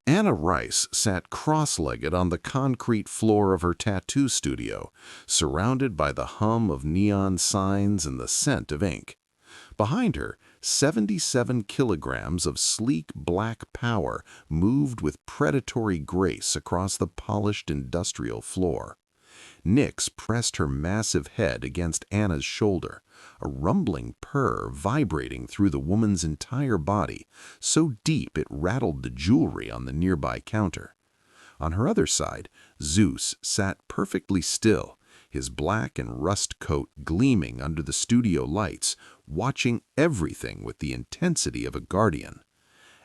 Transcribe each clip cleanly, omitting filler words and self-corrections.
Anna Rice sat cross-legged on the concrete floor of her tattoo studio, surrounded by the hum of neon signs and the scent of ink. Behind her, 77 kilograms of sleek black power moved with predatory grace across the polished industrial floor. Nyx pressed her massive head against Anna's shoulder, a rumbling purr vibrating through the woman's entire body, so deep it rattled the jewelry on the nearby counter. On her other side, Zeus sat perfectly still, his black and rust coat gleaming under the studio lights, watching everything with the intensity of a guardian.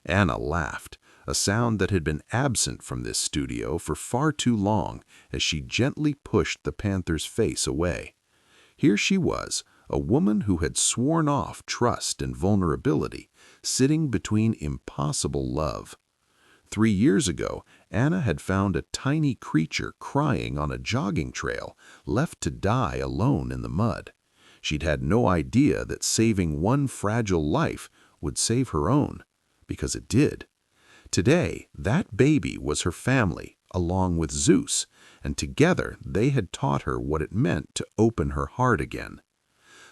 Anna laughed, a sound that had been absent from this studio for far too long, as she gently pushed the Panther's face away. Here she was, a woman who had sworn off trust and vulnerability, sitting between impossible love. 3 years ago, Anna had found a tiny creature crying on a jogging trail, left to die alone in the mud. She'd had no idea that saving one fragile life would save her own, because it did. Today, that baby was her family, along with Zeus, and together they had taught her what it meant to open her heart again.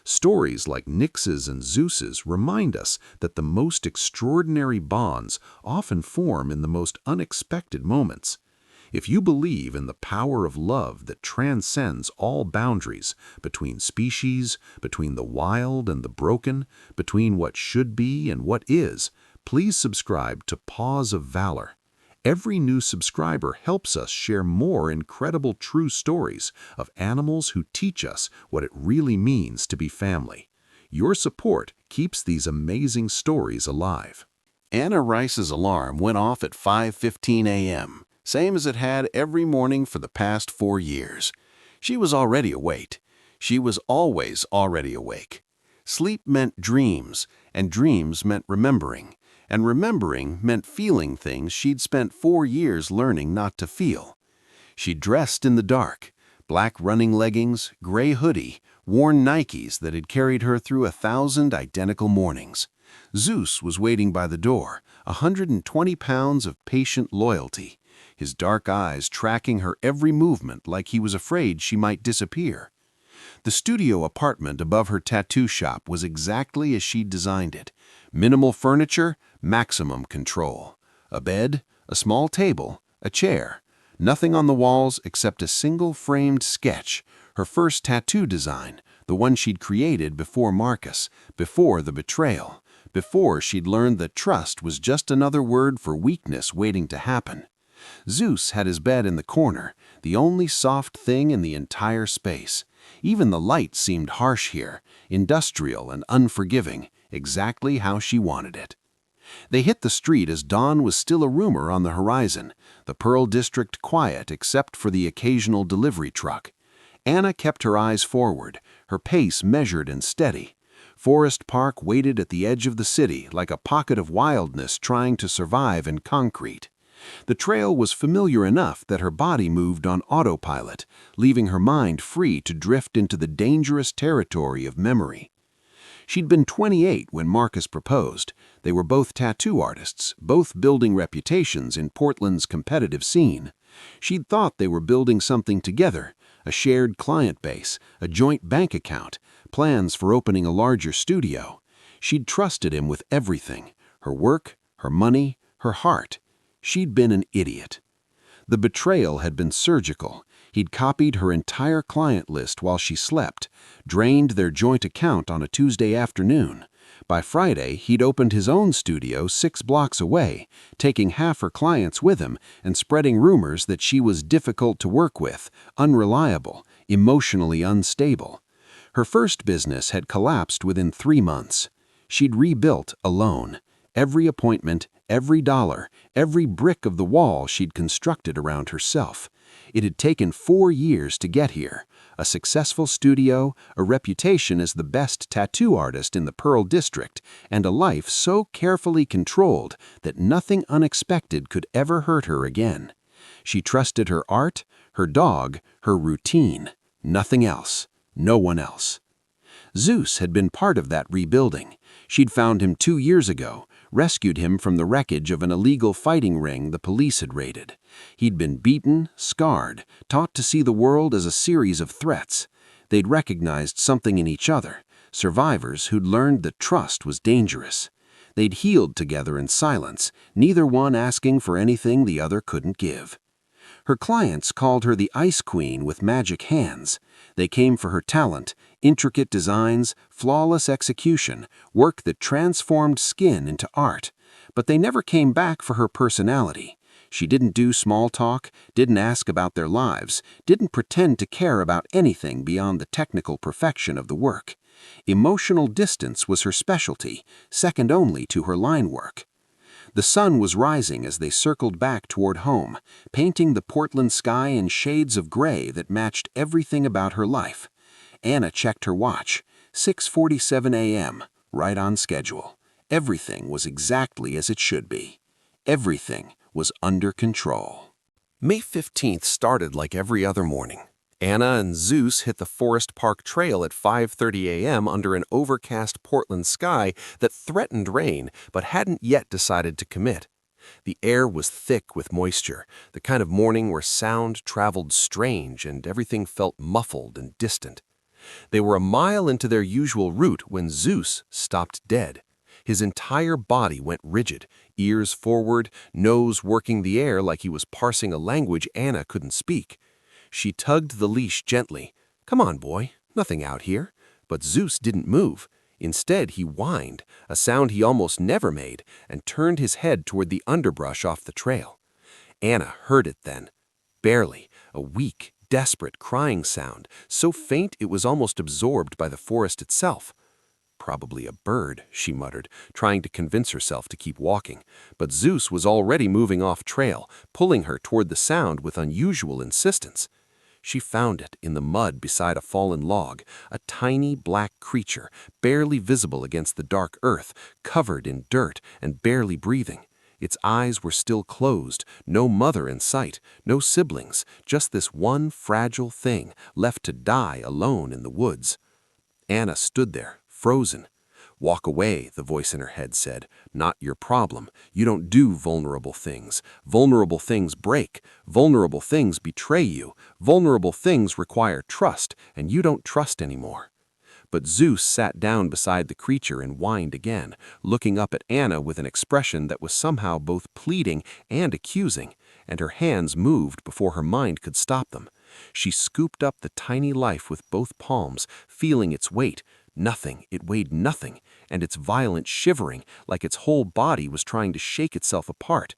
Stories like Nyx's and Zeus's remind us that the most extraordinary bonds often form in the most unexpected moments. If you believe in the power of love that transcends all boundaries, between species, between the wild and the broken, between what should be and what is, please subscribe to Paws of Valor. Every new subscriber helps us share more incredible true stories of animals who teach us what it really means to be family. Your support keeps these amazing stories alive. Anna Rice's alarm went off at 5:15 a.m., same as it had every morning for the past 4 years. She was already awake. She was always already awake. Sleep meant dreams, and dreams meant remembering. And remembering meant feeling things she'd spent 4 years learning not to feel. She dressed in the dark, black running leggings, gray hoodie, worn Nikes that had carried her through 1,000 identical mornings. Zeus was waiting by the door, 120 pounds of patient loyalty, his dark eyes tracking her every movement like he was afraid she might disappear. The studio apartment above her tattoo shop was exactly as she'd designed it. Minimal furniture, maximum control. A bed, a small table, a chair. Nothing on the walls except a single framed sketch, her first tattoo design, the one she'd created before Marcus, before the betrayal, before she'd learned that trust was just another word for weakness waiting to happen. Zeus had his bed in the corner, the only soft thing in the entire space. Even the light seemed harsh here, industrial and unforgiving, exactly how she wanted it. They hit the street as dawn was still a rumor on the horizon, the Pearl District quiet except for the occasional delivery truck. Anna kept her eyes forward, her pace measured and steady. Forest Park waited at the edge of the city like a pocket of wildness trying to survive in concrete. The trail was familiar enough that her body moved on autopilot, leaving her mind free to drift into the dangerous territory of memory. She'd been 28 when Marcus proposed. They were both tattoo artists, both building reputations in Portland's competitive scene. She'd thought they were building something together, a shared client base, a joint bank account, plans for opening a larger studio. She'd trusted him with everything, her work, her money, her heart. She'd been an idiot. The betrayal had been surgical. He'd copied her entire client list while she slept, drained their joint account on a Tuesday afternoon. By Friday, he'd opened his own studio 6 blocks away, taking half her clients with him and spreading rumors that she was difficult to work with, unreliable, emotionally unstable. Her first business had collapsed within 3 months. She'd rebuilt alone. Every appointment, every dollar, every brick of the wall she'd constructed around herself. It had taken 4 years to get here. A successful studio, a reputation as the best tattoo artist in the Pearl District, and a life so carefully controlled that nothing unexpected could ever hurt her again. She trusted her art, her dog, her routine. Nothing else. No one else. Zeus had been part of that rebuilding. She'd found him 2 years ago, rescued him from the wreckage of an illegal fighting ring the police had raided. He'd been beaten, scarred, taught to see the world as a series of threats. They'd recognized something in each other, survivors who'd learned that trust was dangerous. They'd healed together in silence, neither one asking for anything the other couldn't give. Her clients called her the Ice Queen with magic hands. They came for her talent, intricate designs, flawless execution, work that transformed skin into art. But they never came back for her personality. She didn't do small talk, didn't ask about their lives, didn't pretend to care about anything beyond the technical perfection of the work. Emotional distance was her specialty, second only to her line work. The sun was rising as they circled back toward home, painting the Portland sky in shades of gray that matched everything about her life. Anna checked her watch. 6:47 a.m., right on schedule. Everything was exactly as it should be. Everything was under control. May 15th started like every other morning. Anna and Zeus hit the Forest Park Trail at 5:30 a.m. under an overcast Portland sky that threatened rain but hadn't yet decided to commit. The air was thick with moisture, the kind of morning where sound traveled strange and everything felt muffled and distant. They were a mile into their usual route when Zeus stopped dead. His entire body went rigid, ears forward, nose working the air like he was parsing a language Anna couldn't speak. She tugged the leash gently. "Come on, boy, nothing out here." But Zeus didn't move. Instead, he whined, a sound he almost never made, and turned his head toward the underbrush off the trail. Anna heard it then. Barely, a weak, desperate crying sound, so faint it was almost absorbed by the forest itself. "Probably a bird," she muttered, trying to convince herself to keep walking. But Zeus was already moving off trail, pulling her toward the sound with unusual insistence. She found it in the mud beside a fallen log, a tiny black creature, barely visible against the dark earth, covered in dirt and barely breathing. Its eyes were still closed, no mother in sight, no siblings, just this one fragile thing, left to die alone in the woods. Anna stood there, frozen. "Walk away," the voice in her head said. "Not your problem. You don't do vulnerable things. Vulnerable things break. Vulnerable things betray you. Vulnerable things require trust, and you don't trust anymore." But Zeus sat down beside the creature and whined again, looking up at Anna with an expression that was somehow both pleading and accusing, and her hands moved before her mind could stop them. She scooped up the tiny life with both palms, feeling its weight. Nothing, it weighed nothing, and its violent shivering, like its whole body was trying to shake itself apart.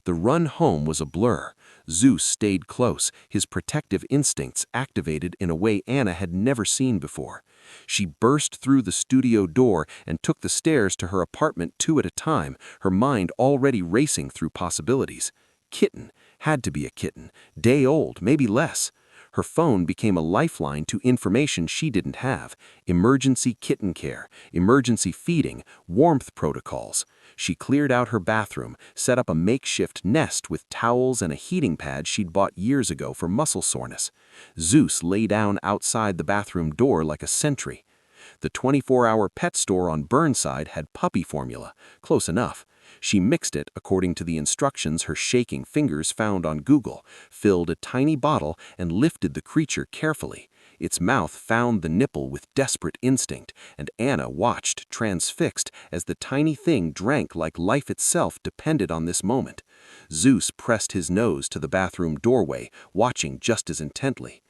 The run home was a blur. Zeus stayed close, his protective instincts activated in a way Anna had never seen before. She burst through the studio door and took the stairs to her apartment 2 at a time, her mind already racing through possibilities. Kitten, had to be a kitten, day old, maybe less. Her phone became a lifeline to information she didn't have: emergency kitten care, emergency feeding, warmth protocols. She cleared out her bathroom, set up a makeshift nest with towels and a heating pad she'd bought years ago for muscle soreness. Zeus lay down outside the bathroom door like a sentry. The 24-hour pet store on Burnside had puppy formula, close enough. She mixed it according to the instructions her shaking fingers found on Google, filled a tiny bottle, and lifted the creature carefully. Its mouth found the nipple with desperate instinct, and Anna watched, transfixed, as the tiny thing drank like life itself depended on this moment. Zeus pressed his nose to the bathroom doorway, watching just as intently.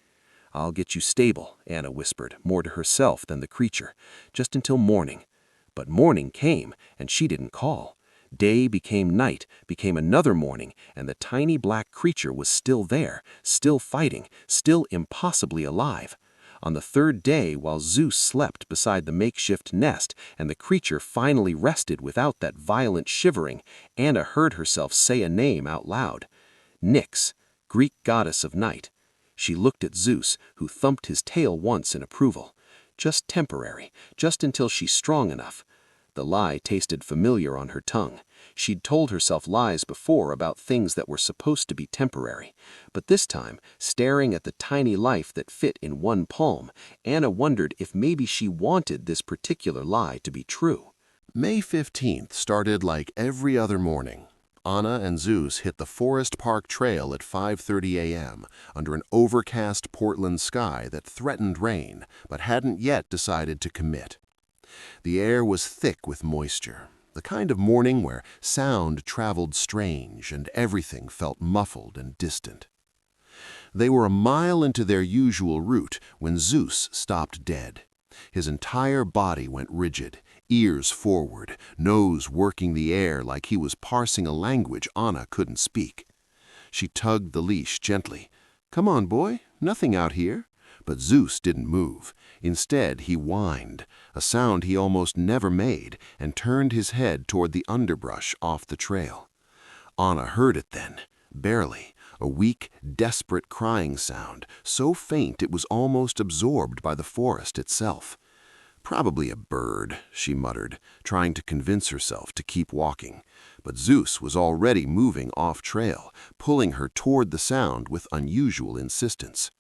"I'll get you stable," Anna whispered, more to herself than the creature, "just until morning." But morning came, and she didn't call. Day became night, became another morning, and the tiny black creature was still there, still fighting, still impossibly alive. On the third day, while Zeus slept beside the makeshift nest and the creature finally rested without that violent shivering, Anna heard herself say a name out loud. Nyx, Greek goddess of night. She looked at Zeus, who thumped his tail once in approval. Just temporary, just until she's strong enough. The lie tasted familiar on her tongue. She'd told herself lies before about things that were supposed to be temporary, but this time, staring at the tiny life that fit in one palm, Anna wondered if maybe she wanted this particular lie to be true. May 15th started like every other morning. Anna and Zeus hit the Forest Park Trail at 5:30 a.m. under an overcast Portland sky that threatened rain but hadn't yet decided to commit. The air was thick with moisture, the kind of morning where sound traveled strange and everything felt muffled and distant. They were a mile into their usual route when Zeus stopped dead. His entire body went rigid, ears forward, nose working the air like he was parsing a language Anna couldn't speak. She tugged the leash gently. "Come on, boy, nothing out here." But Zeus didn't move. Instead, he whined, a sound he almost never made, and turned his head toward the underbrush off the trail. Anna heard it then, barely, a weak, desperate crying sound, so faint it was almost absorbed by the forest itself. "Probably a bird," she muttered, trying to convince herself to keep walking. But Zeus was already moving off-trail, pulling her toward the sound with unusual insistence.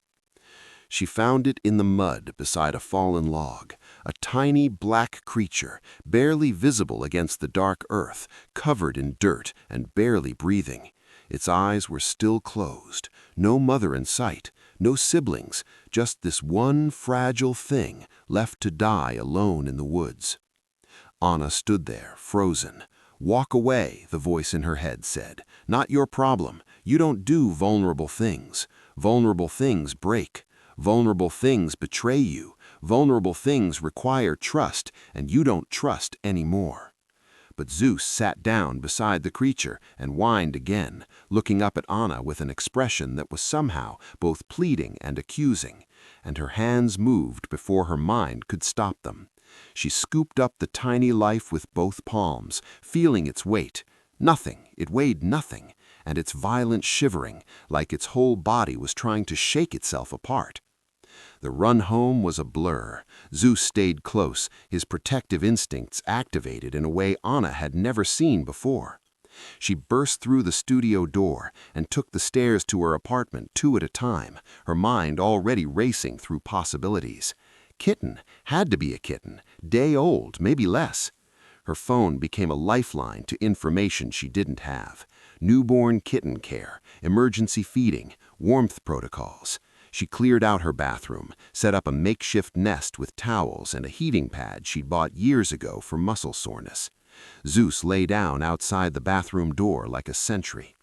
She found it in the mud beside a fallen log, a tiny black creature, barely visible against the dark earth, covered in dirt and barely breathing. Its eyes were still closed, no mother in sight, no siblings, just this one fragile thing left to die alone in the woods. Anna stood there, frozen. "Walk away," the voice in her head said. "Not your problem. You don't do vulnerable things. Vulnerable things break. Vulnerable things betray you. Vulnerable things require trust, and you don't trust anymore." But Zeus sat down beside the creature and whined again, looking up at Anna with an expression that was somehow both pleading and accusing, and her hands moved before her mind could stop them. She scooped up the tiny life with both palms, feeling its weight. Nothing, it weighed nothing, and its violent shivering, like its whole body was trying to shake itself apart. The run home was a blur. Zeus stayed close, his protective instincts activated in a way Anna had never seen before. She burst through the studio door and took the stairs to her apartment 2 at a time, her mind already racing through possibilities. Kitten had to be a kitten, day old, maybe less. Her phone became a lifeline to information she didn't have. Newborn kitten care, emergency feeding, warmth protocols. She cleared out her bathroom, set up a makeshift nest with towels and a heating pad she'd bought years ago for muscle soreness. Zeus lay down outside the bathroom door like a sentry.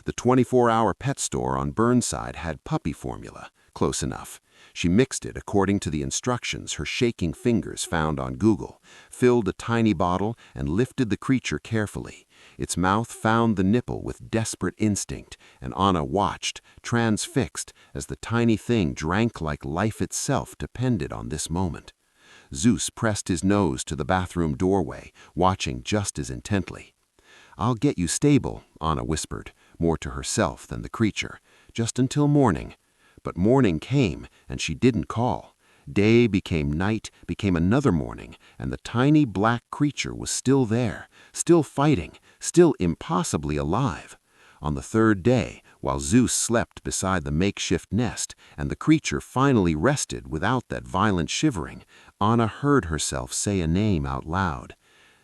The 24-hour pet store on Burnside had puppy formula, close enough. She mixed it according to the instructions her shaking fingers found on Google, filled a tiny bottle, and lifted the creature carefully. Its mouth found the nipple with desperate instinct, and Anna watched, transfixed, as the tiny thing drank like life itself depended on this moment. Zeus pressed his nose to the bathroom doorway, watching just as intently. "I'll get you stable," Anna whispered, more to herself than the creature, "just until morning." But morning came, and she didn't call. Day became night, became another morning, and the tiny black creature was still there, still fighting, still impossibly alive. On the 3rd day, while Zeus slept beside the makeshift nest, and the creature finally rested without that violent shivering, Anna heard herself say a name out loud.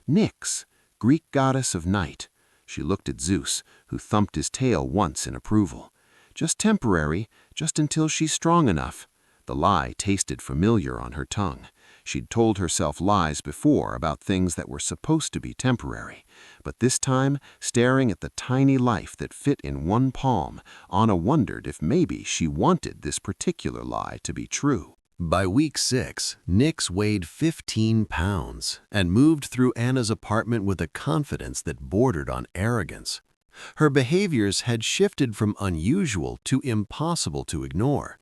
Nyx, Greek goddess of night. She looked at Zeus, who thumped his tail once in approval. "Just temporary, just until she's strong enough." The lie tasted familiar on her tongue. She'd told herself lies before about things that were supposed to be temporary. But this time, staring at the tiny life that fit in one palm, Anna wondered if maybe she wanted this particular lie to be true. By week 6, Nyx weighed 15 pounds and moved through Anna's apartment with a confidence that bordered on arrogance. Her behaviors had shifted from unusual to impossible to ignore.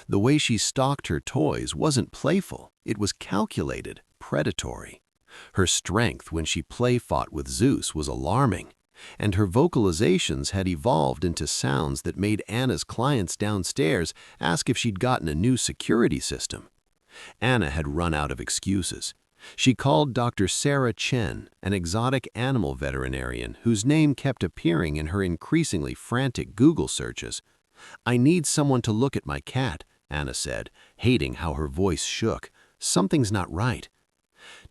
The way she stalked her toys wasn't playful, it was calculated, predatory. Her strength when she play-fought with Zeus was alarming, and her vocalizations had evolved into sounds that made Anna's clients downstairs ask if she'd gotten a new security system. Anna had run out of excuses. She called Dr. Sarah Chen, an exotic animal veterinarian whose name kept appearing in her increasingly frantic Google searches. "I need someone to look at my cat," Anna said, hating how her voice shook. "Something's not right."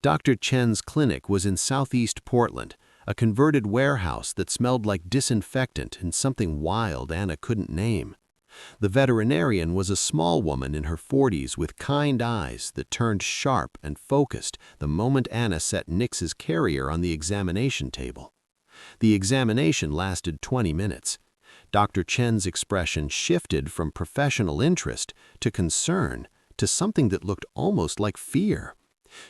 Dr. Chen's clinic was in southeast Portland, a converted warehouse that smelled like disinfectant and something wild Anna couldn't name. The veterinarian was a small woman in her 40s with kind eyes that turned sharp and focused the moment Anna set Nix's carrier on the examination table. The examination lasted 20 minutes. Dr. Chen's expression shifted from professional interest to concern to something that looked almost like fear.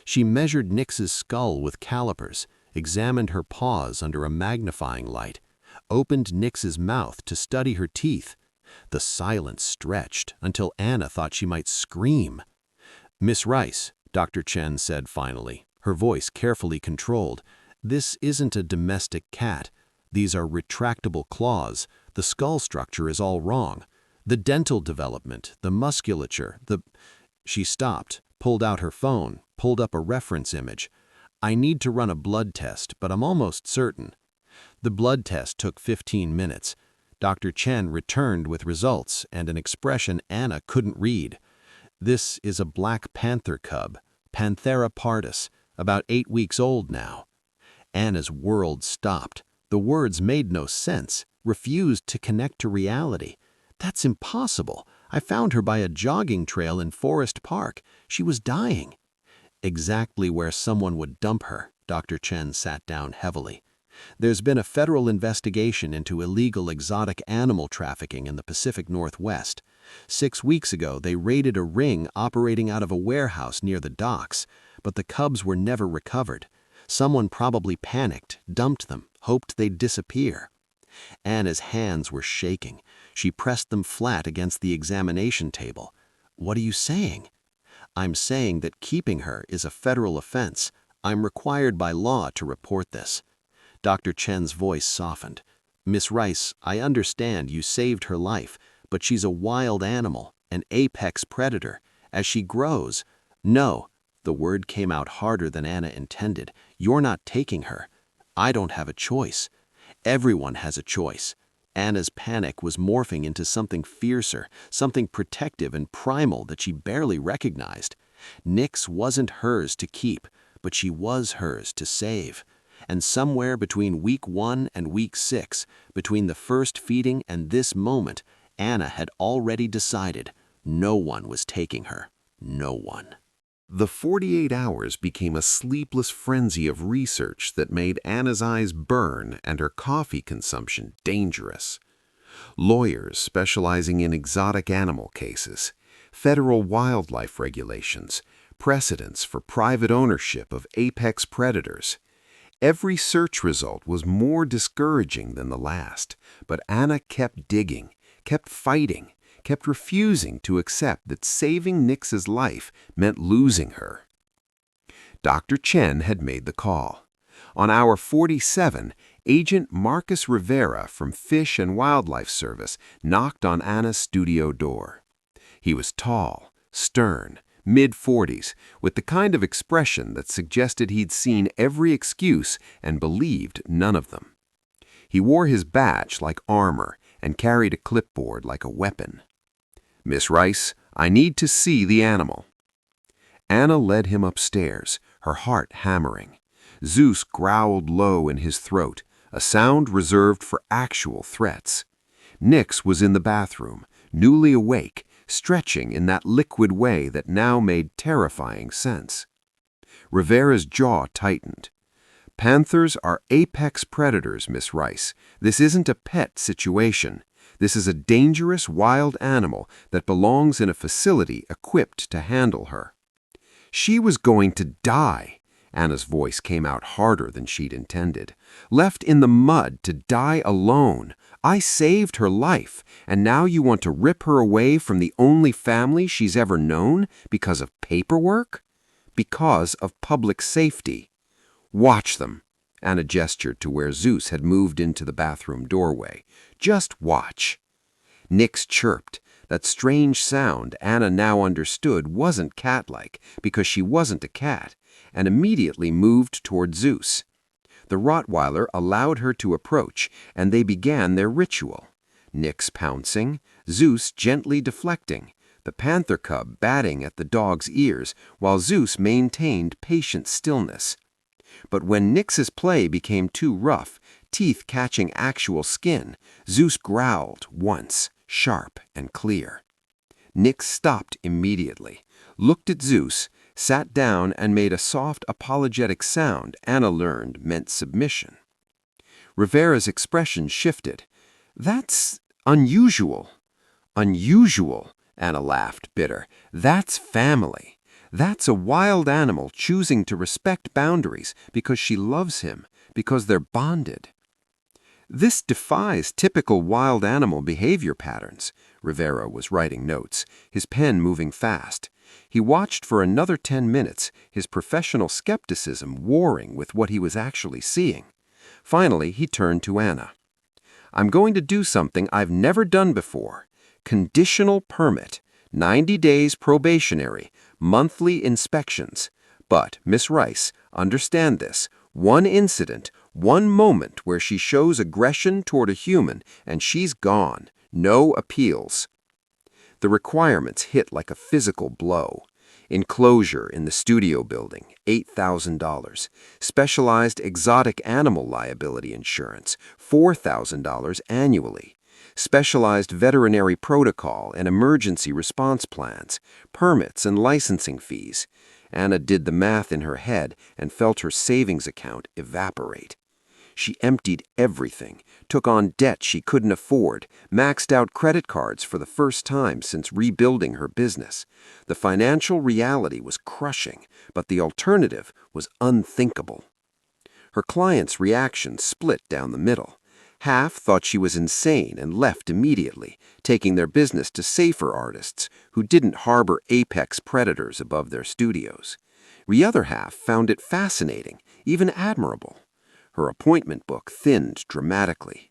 She measured Nix's skull with calipers, examined her paws under a magnifying light, opened Nix's mouth to study her teeth. The silence stretched until Anna thought she might scream. "Miss Rice," Dr. Chen said finally, her voice carefully controlled, "this isn't a domestic cat. These are retractable claws. The skull structure is all wrong. The dental development, the musculature, the—" She stopped, pulled out her phone, pulled up a reference image. "I need to run a blood test, but I'm almost certain." The blood test took 15 minutes. Dr. Chen returned with results and an expression Anna couldn't read. "This is a black panther cub, Panthera pardus, about 8 weeks old now." Anna's world stopped. The words made no sense, refused to connect to reality. "That's impossible. I found her by a jogging trail in Forest Park. She was dying." "Exactly where someone would dump her," Dr. Chen sat down heavily. "There's been a federal investigation into illegal exotic animal trafficking in the Pacific Northwest. 6 weeks ago, they raided a ring operating out of a warehouse near the docks, but the cubs were never recovered. Someone probably panicked, dumped them, hoped they'd disappear." Anna's hands were shaking. She pressed them flat against the examination table. "What are you saying?" "I'm saying that keeping her is a federal offense. I'm required by law to report this." Dr. Chen's voice softened. "Miss Rice, I understand you saved her life, but she's a wild animal, an apex predator. As she grows—" "No," the word came out harder than Anna intended. "You're not taking her. I don't have a choice. Everyone has a choice." Anna's panic was morphing into something fiercer, something protective and primal that she barely recognized. Nix wasn't hers to keep, but she was hers to save. And somewhere between week 1 and week 6, between the first feeding and this moment, Anna had already decided no one was taking her. No one. The 48 hours became a sleepless frenzy of research that made Anna's eyes burn and her coffee consumption dangerous. Lawyers specializing in exotic animal cases, federal wildlife regulations, precedents for private ownership of apex predators. Every search result was more discouraging than the last, but Anna kept digging, kept fighting, kept refusing to accept that saving Nix's life meant losing her. Dr. Chen had made the call. On hour 47, Agent Marcus Rivera from Fish and Wildlife Service knocked on Anna's studio door. He was tall, stern, mid-40s, with the kind of expression that suggested he'd seen every excuse and believed none of them. He wore his badge like armor and carried a clipboard like a weapon. "Miss Rice, I need to see the animal." Anna led him upstairs, her heart hammering. Zeus growled low in his throat, a sound reserved for actual threats. Nix was in the bathroom, newly awake, stretching in that liquid way that now made terrifying sense. Rivera's jaw tightened. "Panthers are apex predators, Miss Rice. This isn't a pet situation. This is a dangerous wild animal that belongs in a facility equipped to handle her." "She was going to die." Anna's voice came out harder than she'd intended. "Left in the mud to die alone. I saved her life, and now you want to rip her away from the only family she's ever known because of paperwork? Because of public safety. Watch them." Anna gestured to where Zeus had moved into the bathroom doorway. "Just watch." Nix chirped. That strange sound Anna now understood wasn't cat-like because she wasn't a cat. and immediately moved toward Zeus. The Rottweiler allowed her to approach, and they began their ritual. Nix pouncing, Zeus gently deflecting, the panther cub batting at the dog's ears, while Zeus maintained patient stillness. But when Nix's play became too rough, teeth catching actual skin, Zeus growled once, sharp and clear. Nix stopped immediately, looked at Zeus, sat down and made a soft apologetic sound Anna learned meant submission. Rivera's expression shifted. "That's unusual." "Unusual," Anna laughed, bitter. "That's family. That's a wild animal choosing to respect boundaries because she loves him, because they're bonded." "This defies typical wild animal behavior patterns." Rivera was writing notes, his pen moving fast. He watched for another 10 minutes, his professional skepticism warring with what he was actually seeing. Finally, he turned to Anna. "I'm going to do something I've never done before. Conditional permit, 90 days probationary, monthly inspections. But, Miss Rice, understand this. One incident, one moment where she shows aggression toward a human, and she's gone. No appeals." The requirements hit like a physical blow. Enclosure in the studio building, $8,000. Specialized exotic animal liability insurance, $4,000 annually. Specialized veterinary protocol and emergency response plans, permits and licensing fees. Anna did the math in her head and felt her savings account evaporate. She emptied everything, took on debt she couldn't afford, maxed out credit cards for the first time since rebuilding her business. The financial reality was crushing, but the alternative was unthinkable. Her clients' reactions split down the middle. Half thought she was insane and left immediately, taking their business to safer artists who didn't harbor apex predators above their studios. The other half found it fascinating, even admirable. Her appointment book thinned dramatically.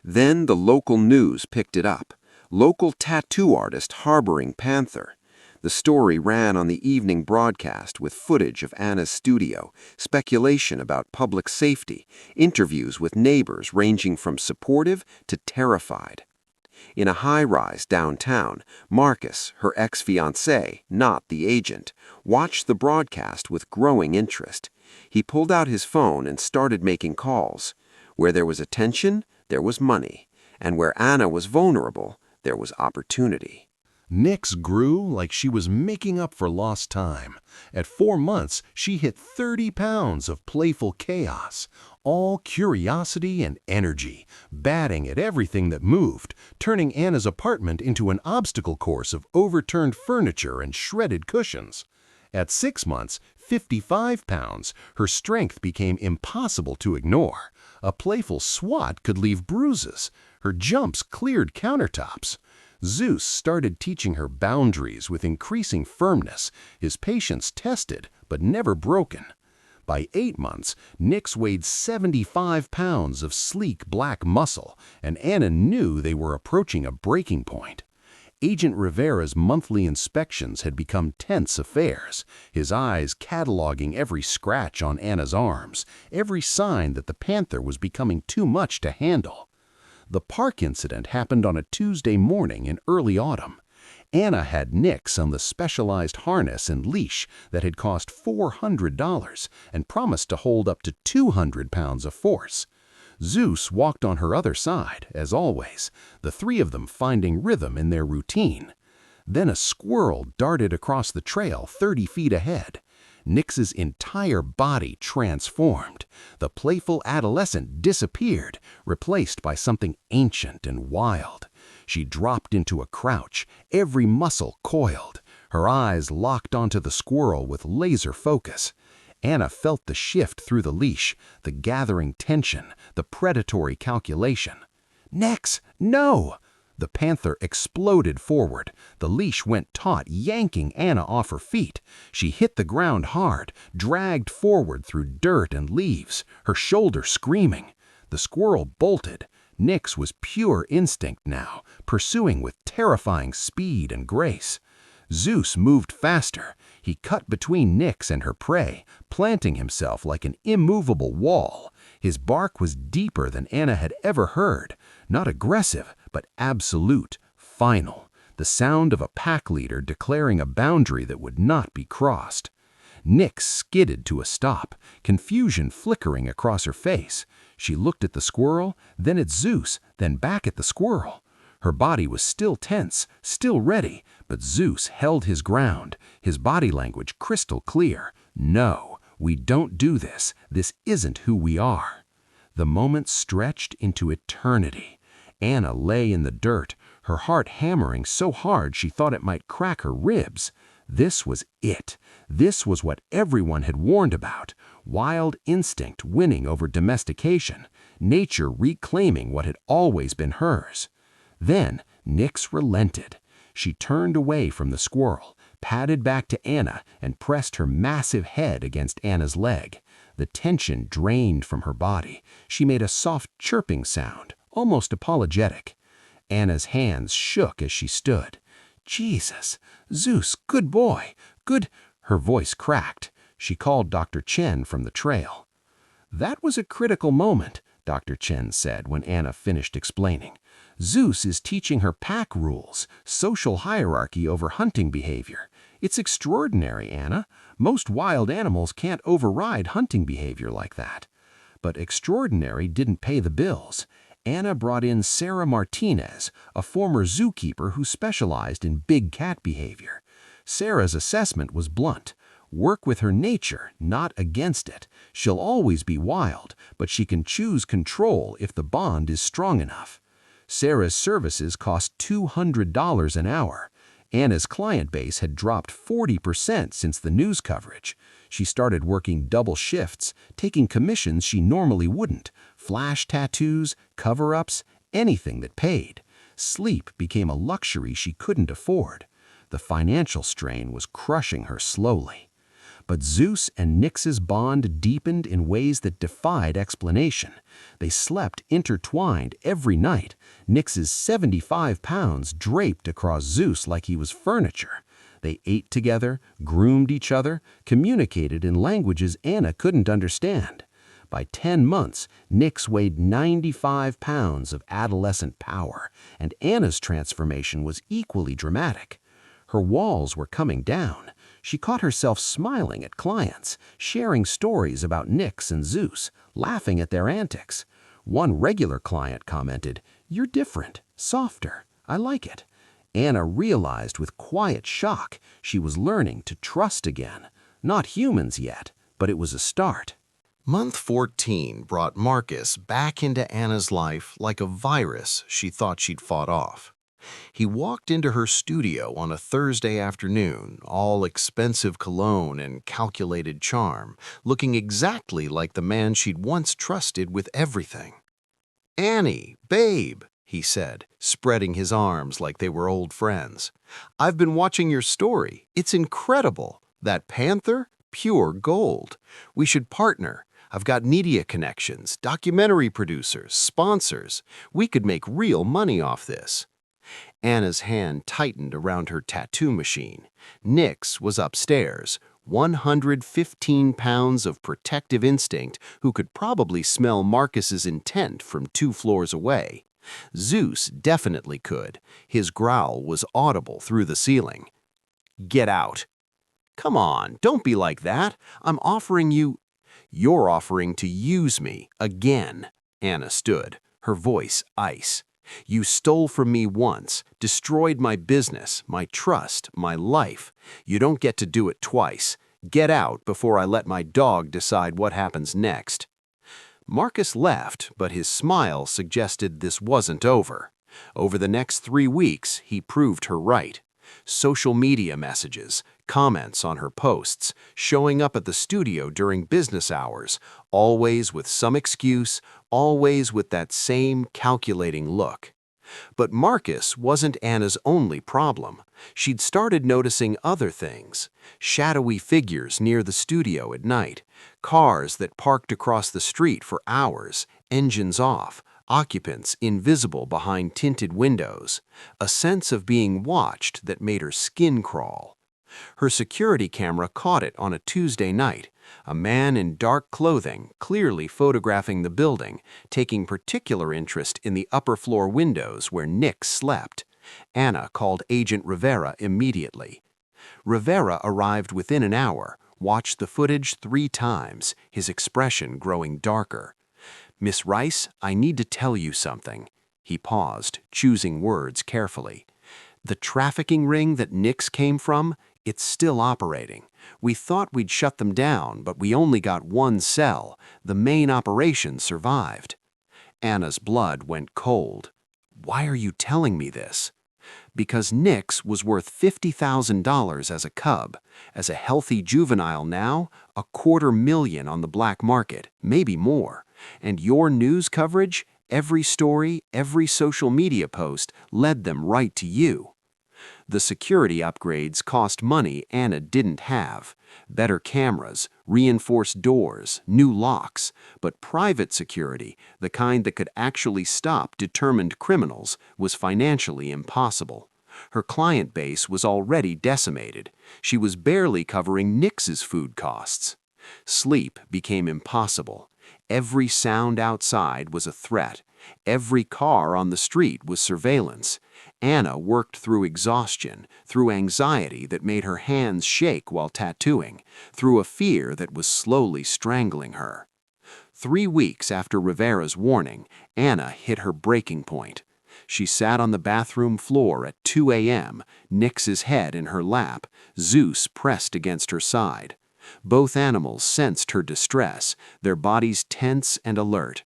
Then the local news picked it up. Local tattoo artist harboring Panther. The story ran on the evening broadcast with footage of Anna's studio, speculation about public safety, interviews with neighbors ranging from supportive to terrified. In a high-rise downtown, Marcus, her ex-fiancé, not the agent, watched the broadcast with growing interest. He pulled out his phone and started making calls. Where there was attention, there was money. And where Anna was vulnerable, there was opportunity. Nix grew like she was making up for lost time. At 4 months, she hit 30 pounds of playful chaos, all curiosity and energy, batting at everything that moved, turning Anna's apartment into an obstacle course of overturned furniture and shredded cushions. At 6 months, 55 pounds, her strength became impossible to ignore. A playful swat could leave bruises. Her jumps cleared countertops. Zeus started teaching her boundaries with increasing firmness, his patience tested but never broken. By 8 months, Nix weighed 75 pounds of sleek black muscle, and Anna knew they were approaching a breaking point. Agent Rivera's monthly inspections had become tense affairs, his eyes cataloging every scratch on Anna's arms, every sign that the Panther was becoming too much to handle. The park incident happened on a Tuesday morning in early autumn. Anna had Nix on the specialized harness and leash that had cost $400 and promised to hold up to 200 pounds of force. Zeus walked on her other side, as always, the three of them finding rhythm in their routine. Then a squirrel darted across the trail 30 feet ahead. Nix's entire body transformed. The playful adolescent disappeared, replaced by something ancient and wild. She dropped into a crouch, every muscle coiled, her eyes locked onto the squirrel with laser focus. Anna felt the shift through the leash, the gathering tension, the predatory calculation. "Nix, no!" The Panther exploded forward. The leash went taut, yanking Anna off her feet. She hit the ground hard, dragged forward through dirt and leaves, her shoulder screaming. The squirrel bolted. Nix was pure instinct now, pursuing with terrifying speed and grace. Zeus moved faster. He cut between Nyx and her prey, planting himself like an immovable wall. His bark was deeper than Anna had ever heard, not aggressive, but absolute, final, the sound of a pack leader declaring a boundary that would not be crossed. Nyx skidded to a stop, confusion flickering across her face. She looked at the squirrel, then at Zeus, then back at the squirrel. Her body was still tense, still ready, but Zeus held his ground, his body language crystal clear. No, we don't do this. This isn't who we are. The moment stretched into eternity. Anna lay in the dirt, her heart hammering so hard she thought it might crack her ribs. This was it. This was what everyone had warned about. Wild instinct winning over domestication. Nature reclaiming what had always been hers. Then Nyx relented. She turned away from the squirrel, padded back to Anna, and pressed her massive head against Anna's leg. The tension drained from her body. She made a soft chirping sound, almost apologetic. Anna's hands shook as she stood. Jesus, Zeus, good boy, good. Her voice cracked. She called Dr. Chen from the trail. That was a critical moment, Dr. Chen said when Anna finished explaining. Zeus is teaching her pack rules, social hierarchy over hunting behavior. It's extraordinary, Anna. Most wild animals can't override hunting behavior like that. But extraordinary didn't pay the bills. Anna brought in Sarah Martinez, a former zookeeper who specialized in big cat behavior. Sarah's assessment was blunt. Work with her nature, not against it. She'll always be wild, but she can choose control if the bond is strong enough. Sarah's services cost $200 an hour. Anna's client base had dropped 40% since the news coverage. She started working double shifts, taking commissions she normally wouldn't, flash tattoos, cover-ups, anything that paid. Sleep became a luxury she couldn't afford. The financial strain was crushing her slowly. But Zeus and Nyx's bond deepened in ways that defied explanation. They slept intertwined every night, Nyx's 75 pounds draped across Zeus like he was furniture. They ate together, groomed each other, communicated in languages Anna couldn't understand. By 10 months, Nyx weighed 95 pounds of adolescent power, and Anna's transformation was equally dramatic. Her walls were coming down. She caught herself smiling at clients, sharing stories about Nyx and Zeus, laughing at their antics. One regular client commented, "You're different, softer. I like it." Anna realized with quiet shock she was learning to trust again. Not humans yet, but it was a start. Month 14 brought Marcus back into Anna's life like a virus she thought she'd fought off. He walked into her studio on a Thursday afternoon, all expensive cologne and calculated charm, looking exactly like the man she'd once trusted with everything. "Annie, babe," he said, spreading his arms like they were old friends. "I've been watching your story. It's incredible. That Panther? Pure gold. We should partner. I've got media connections, documentary producers, sponsors. We could make real money off this." Anna's hand tightened around her tattoo machine. Nyx was upstairs, 115 pounds of protective instinct who could probably smell Marcus's intent from 2 floors away. Zeus definitely could. His growl was audible through the ceiling. "Get out." "Come on, don't be like that. I'm offering you—" "You're offering to use me again." Anna stood, her voice ice. "You stole from me once, destroyed my business, my trust, my life. You don't get to do it twice. Get out before I let my dog decide what happens next." Marcus left, but his smile suggested this wasn't over. Over the next 3 weeks, he proved her right. Social media messages, comments on her posts, showing up at the studio during business hours, always with some excuse, always with that same calculating look. But Marcus wasn't Anna's only problem. She'd started noticing other things. Shadowy figures near the studio at night, cars that parked across the street for hours, engines off, occupants invisible behind tinted windows, a sense of being watched that made her skin crawl. Her security camera caught it on a Tuesday night, a man in dark clothing clearly photographing the building, taking particular interest in the upper floor windows where Nick slept. Anna called Agent Rivera immediately. Rivera arrived within an hour, watched the footage 3 times, his expression growing darker. "Miss Rice, I need to tell you something." He paused, choosing words carefully. "The trafficking ring that Nick's came from, it's still operating. We thought we'd shut them down, but we only got one cell. The main operation survived." Anna's blood went cold. "Why are you telling me this?" "Because Nick's was worth $50,000 as a cub. As a healthy juvenile now, $250,000 on the black market, maybe more. And your news coverage, every story, every social media post led them right to you." The security upgrades cost money Anna didn't have. Better cameras, reinforced doors, new locks. But private security, the kind that could actually stop determined criminals, was financially impossible. Her client base was already decimated. She was barely covering Nick's food costs. Sleep became impossible. Every sound outside was a threat. Every car on the street was surveillance. Anna worked through exhaustion, through anxiety that made her hands shake while tattooing, through a fear that was slowly strangling her. 3 weeks after Rivera's warning, Anna hit her breaking point. She sat on the bathroom floor at 2 a.m., Nick's head in her lap, Zeus pressed against her side. Both animals sensed her distress, their bodies tense and alert.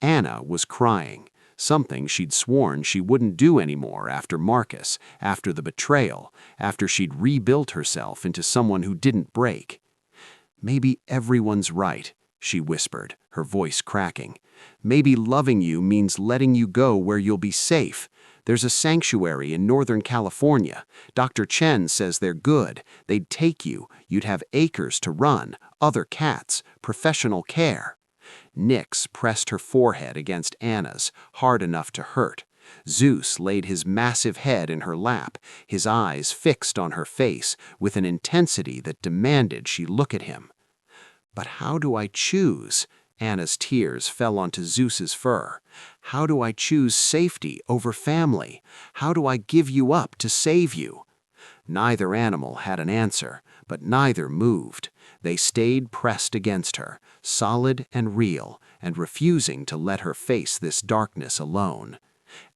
Anna was crying, something she'd sworn she wouldn't do anymore after Marcus, after the betrayal, after she'd rebuilt herself into someone who didn't break. "Maybe everyone's right," she whispered, her voice cracking. "Maybe loving you means letting you go where you'll be safe. There's a sanctuary in Northern California. Dr. Chen says they're good. They'd take you. You'd have acres to run, other cats, professional care." Nyx pressed her forehead against Anna's, hard enough to hurt. Zeus laid his massive head in her lap, his eyes fixed on her face with an intensity that demanded she look at him. "But how do I choose?" Anna's tears fell onto Zeus's fur. "How do I choose safety over family? How do I give you up to save you?" Neither animal had an answer, but neither moved. They stayed pressed against her, solid and real, and refusing to let her face this darkness alone.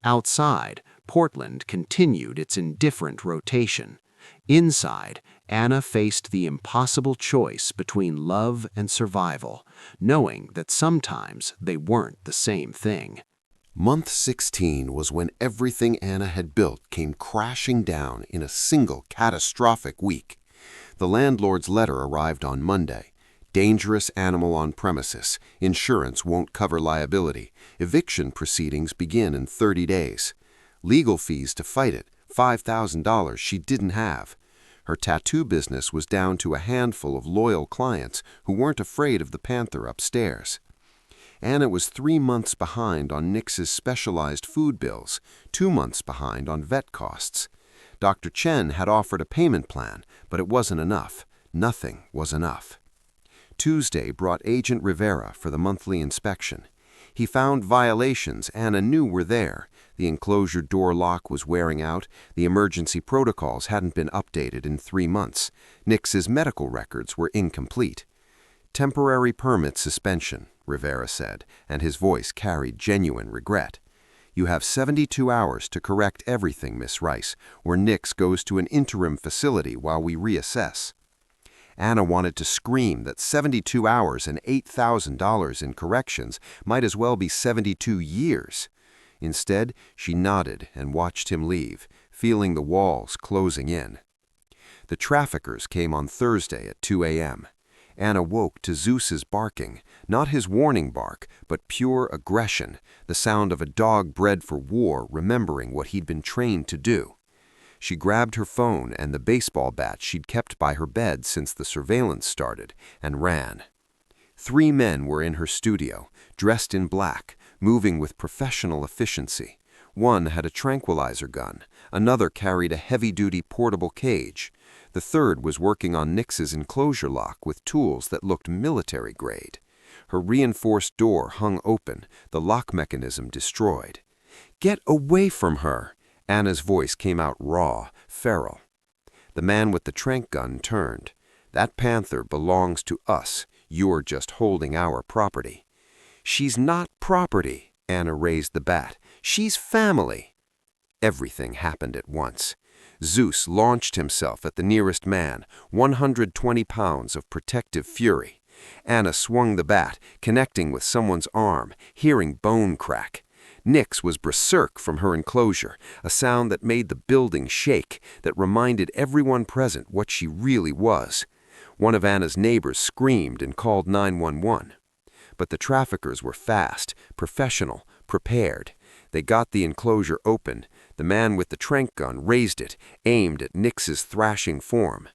Outside, Portland continued its indifferent rotation. Inside, Anna faced the impossible choice between love and survival, knowing that sometimes they weren't the same thing. Month 16 was when everything Anna had built came crashing down in a single catastrophic week. The landlord's letter arrived on Monday. Dangerous animal on premises. Insurance won't cover liability. Eviction proceedings begin in 30 days. Legal fees to fight it, $5,000 she didn't have. Her tattoo business was down to a handful of loyal clients who weren't afraid of the Panther upstairs. Anna was 3 months behind on Nyx's specialized food bills, 2 months behind on vet costs. Dr. Chen had offered a payment plan, but it wasn't enough. Nothing was enough. Tuesday brought Agent Rivera for the monthly inspection. He found violations Anna knew were there. The enclosure door lock was wearing out. The emergency protocols hadn't been updated in 3 months. Nyx's medical records were incomplete. "Temporary permit suspension," Rivera said, and his voice carried genuine regret. "You have 72 hours to correct everything, Miss Rice, or Nyx goes to an interim facility while we reassess." Anna wanted to scream that 72 hours and $8,000 in corrections might as well be 72 years. Instead, she nodded and watched him leave, feeling the walls closing in. The traffickers came on Thursday at 2 a.m. Anna woke to Zeus's barking, not his warning bark, but pure aggression, the sound of a dog bred for war remembering what he'd been trained to do. She grabbed her phone and the baseball bat she'd kept by her bed since the surveillance started, and ran. 3 men were in her studio, dressed in black, moving with professional efficiency. One had a tranquilizer gun, another carried a heavy-duty portable cage. The third was working on Nix's enclosure lock with tools that looked military-grade. Her reinforced door hung open, the lock mechanism destroyed. "Get away from her!" Anna's voice came out raw, feral. The man with the tranq gun turned. "That Panther belongs to us. You're just holding our property." "She's not property," Anna raised the bat. "She's family." Everything happened at once. Zeus launched himself at the nearest man, 120 pounds of protective fury. Anna swung the bat, connecting with someone's arm, hearing bone crack. Nix was berserk from her enclosure, a sound that made the building shake, that reminded everyone present what she really was. One of Anna's neighbors screamed and called 911. But the traffickers were fast, professional, prepared. They got the enclosure open. The man with the tranq gun raised it, aimed at Nix's thrashing form.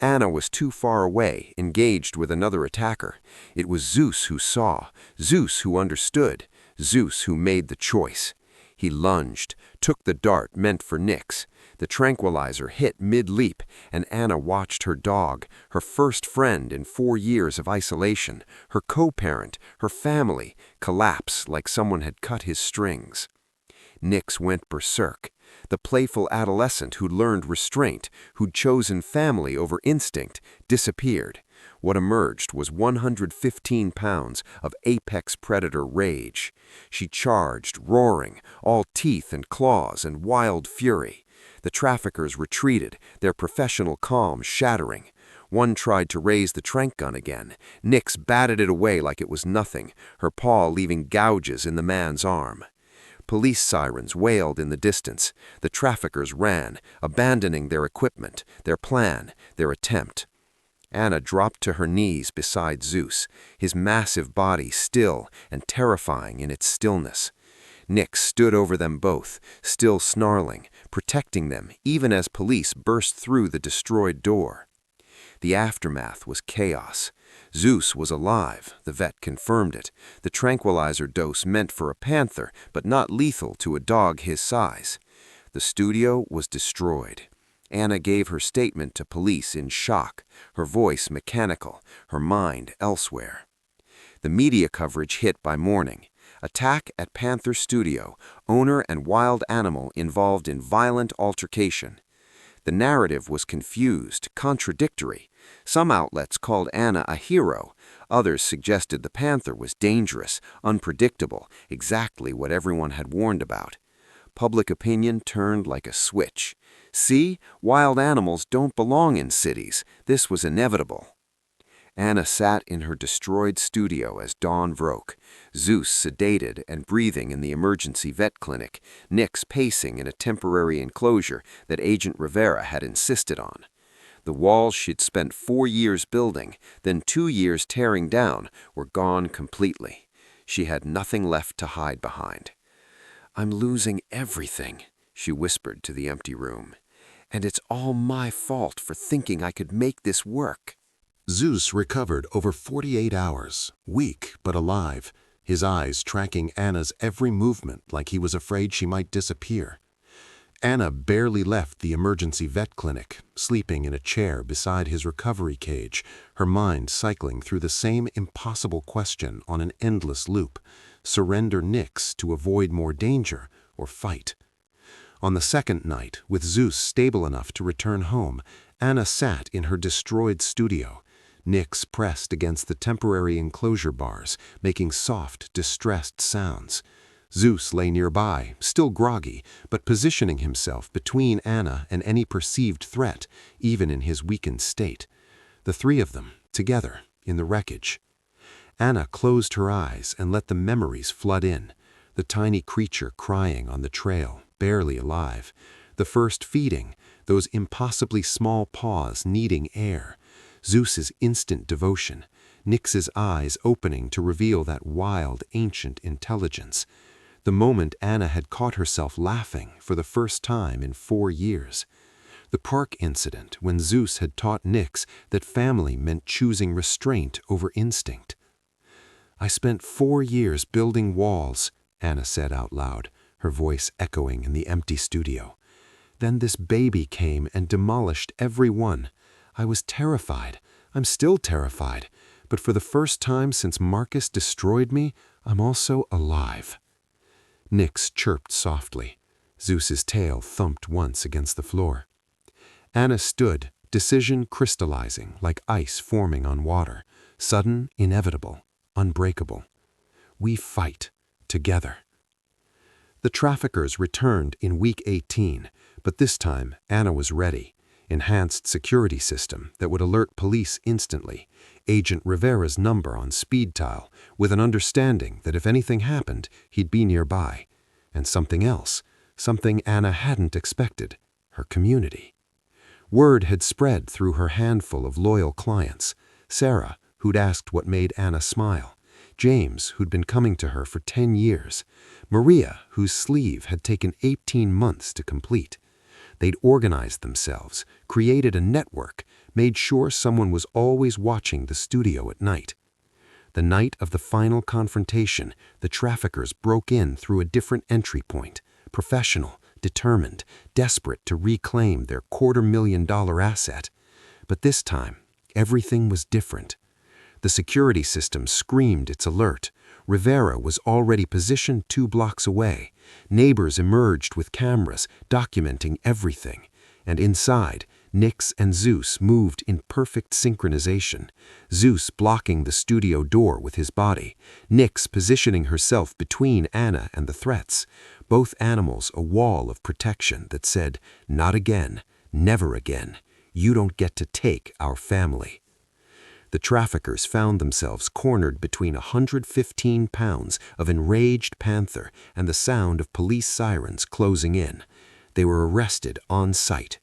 Anna was too far away, engaged with another attacker. It was Zeus who saw, Zeus who understood, Zeus who made the choice. He lunged, took the dart meant for Nix. The tranquilizer hit mid-leap, and Anna watched her dog, her first friend in 4 years of isolation, her co-parent, her family, collapse like someone had cut his strings. Nix went berserk. The playful adolescent who'd learned restraint, who'd chosen family over instinct, disappeared. What emerged was 115 pounds of apex predator rage. She charged, roaring, all teeth and claws and wild fury. The traffickers retreated, their professional calm shattering. One tried to raise the tranq gun again. Nix batted it away like it was nothing, her paw leaving gouges in the man's arm. Police sirens wailed in the distance. The traffickers ran, abandoning their equipment, their plan, their attempt. Anna dropped to her knees beside Zeus, his massive body still and terrifying in its stillness. Nix stood over them both, still snarling, protecting them even as police burst through the destroyed door. The aftermath was chaos. Zeus was alive, the vet confirmed it. The tranquilizer dose meant for a panther, but not lethal to a dog his size. The studio was destroyed. Anna gave her statement to police in shock, her voice mechanical, her mind elsewhere. The media coverage hit by morning. Attack at Panther Studio, owner and wild animal involved in violent altercation. The narrative was confused, contradictory. Some outlets called Anna a hero. Others suggested the Panther was dangerous, unpredictable, exactly what everyone had warned about. Public opinion turned like a switch. See, wild animals don't belong in cities. This was inevitable. Anna sat in her destroyed studio as dawn broke, Zeus sedated and breathing in the emergency vet clinic, Nix pacing in a temporary enclosure that Agent Rivera had insisted on. The walls she'd spent 4 years building, then 2 years tearing down, were gone completely. She had nothing left to hide behind. "I'm losing everything," she whispered to the empty room. "And it's all my fault for thinking I could make this work." Zeus recovered over 48 hours, weak but alive, his eyes tracking Anna's every movement like he was afraid she might disappear. Anna barely left the emergency vet clinic, sleeping in a chair beside his recovery cage, her mind cycling through the same impossible question on an endless loop: surrender Nix to avoid more danger, or fight? On the second night, with Zeus stable enough to return home, Anna sat in her destroyed studio. Nix pressed against the temporary enclosure bars, making soft, distressed sounds. Zeus lay nearby, still groggy, but positioning himself between Anna and any perceived threat, even in his weakened state. The three of them, together, in the wreckage. Anna closed her eyes and let the memories flood in. The tiny creature crying on the trail, barely alive. The first feeding, those impossibly small paws needing air. Zeus's instant devotion, Nix's eyes opening to reveal that wild, ancient intelligence. The moment Anna had caught herself laughing for the first time in 4 years. The park incident when Zeus had taught Nix that family meant choosing restraint over instinct. "I spent 4 years building walls," Anna said out loud, her voice echoing in the empty studio. Then this baby came and demolished every one. I was terrified. I'm still terrified. But for the first time since Marcus destroyed me, I'm also alive. Nyx chirped softly. Zeus's tail thumped once against the floor. Anna stood, decision crystallizing like ice forming on water, sudden, inevitable, unbreakable. We fight, together. The traffickers returned in week 18, but this time Anna was ready. Enhanced security system that would alert police instantly, Agent Rivera's number on speed dial, with an understanding that if anything happened, he'd be nearby. And something else, something Anna hadn't expected, her community. Word had spread through her handful of loyal clients. Sarah, who'd asked what made Anna smile. James, who'd been coming to her for 10 years. Maria, whose sleeve had taken 18 months to complete. They'd organized themselves, created a network, made sure someone was always watching the studio at night. The night of the final confrontation, the traffickers broke in through a different entry point, professional, determined, desperate to reclaim their $250,000 asset. But this time, everything was different. The security system screamed its alert. Rivera was already positioned 2 blocks away. Neighbors emerged with cameras, documenting everything. And inside, Nyx and Zeus moved in perfect synchronization. Zeus blocking the studio door with his body. Nyx positioning herself between Anna and the threats. Both animals a wall of protection that said, "Not again, never again. You don't get to take our family." The traffickers found themselves cornered between 115 pounds of enraged Panther and the sound of police sirens closing in. They were arrested on sight.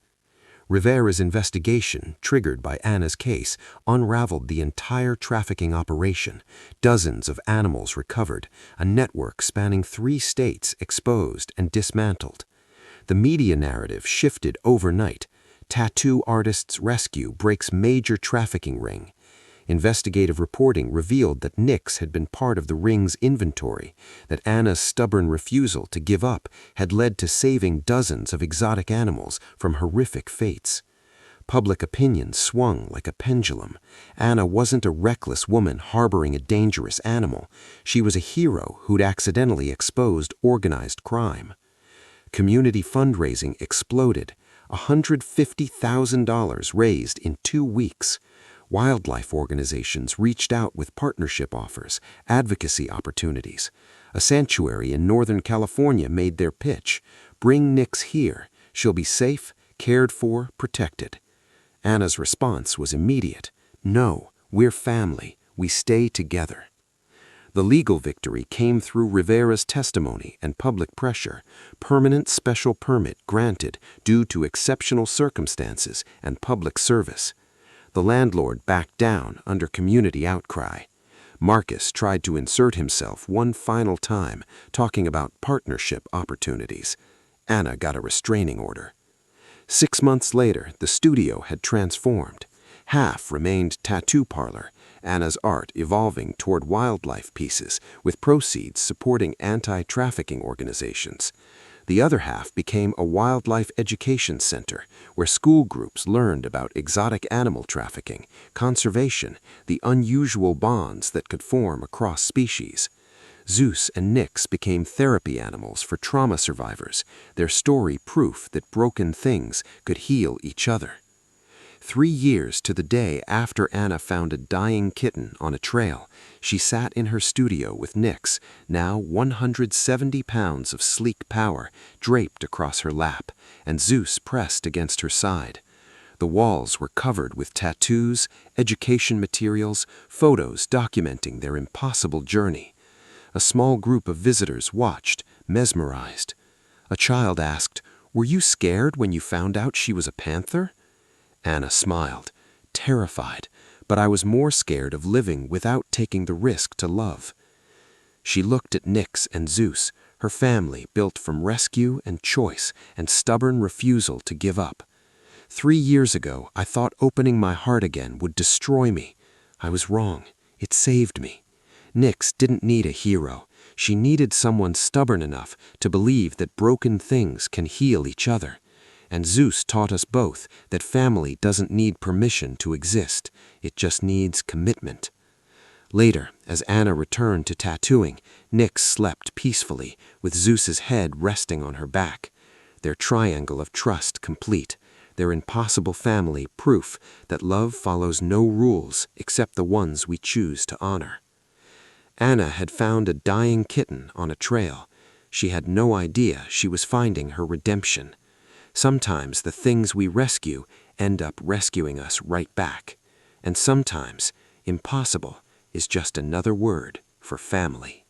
Rivera's investigation, triggered by Anna's case, unraveled the entire trafficking operation. Dozens of animals recovered, a network spanning 3 states exposed and dismantled. The media narrative shifted overnight. Tattoo artist's rescue breaks major trafficking ring. Investigative reporting revealed that Nyx had been part of the ring's inventory, that Anna's stubborn refusal to give up had led to saving dozens of exotic animals from horrific fates. Public opinion swung like a pendulum. Anna wasn't a reckless woman harboring a dangerous animal. She was a hero who'd accidentally exposed organized crime. Community fundraising exploded. $150,000 raised in 2 weeks. Wildlife organizations reached out with partnership offers, advocacy opportunities. A sanctuary in Northern California made their pitch. Bring Nyx here. She'll be safe, cared for, protected. Anna's response was immediate. No, we're family. We stay together. The legal victory came through Rivera's testimony and public pressure. Permanent special permit granted due to exceptional circumstances and public service. The landlord backed down under community outcry. Marcus tried to insert himself one final time, talking about partnership opportunities. Anna got a restraining order. 6 months later, the studio had transformed. Half remained tattoo parlor, Anna's art evolving toward wildlife pieces, with proceeds supporting anti-trafficking organizations. The other half became a wildlife education center, where school groups learned about exotic animal trafficking, conservation, the unusual bonds that could form across species. Zeus and Nyx became therapy animals for trauma survivors, their story proof that broken things could heal each other. 3 years to the day after Anna found a dying kitten on a trail, she sat in her studio with Nyx, now 170 pounds of sleek power draped across her lap, and Zeus pressed against her side. The walls were covered with tattoos, education materials, photos documenting their impossible journey. A small group of visitors watched, mesmerized. A child asked, "Were you scared when you found out she was a panther?" Anna smiled, terrified, but I was more scared of living without taking the risk to love. She looked at Nyx and Zeus, her family built from rescue and choice and stubborn refusal to give up. 3 years ago, I thought opening my heart again would destroy me. I was wrong. It saved me. Nyx didn't need a hero. She needed someone stubborn enough to believe that broken things can heal each other. And Zeus taught us both that family doesn't need permission to exist, it just needs commitment. Later, as Anna returned to tattooing, Nyx slept peacefully, with Zeus's head resting on her back. Their triangle of trust complete, their impossible family proof that love follows no rules except the ones we choose to honor. Anna had found a dying kitten on a trail. She had no idea she was finding her redemption. Sometimes the things we rescue end up rescuing us right back. And sometimes impossible is just another word for family.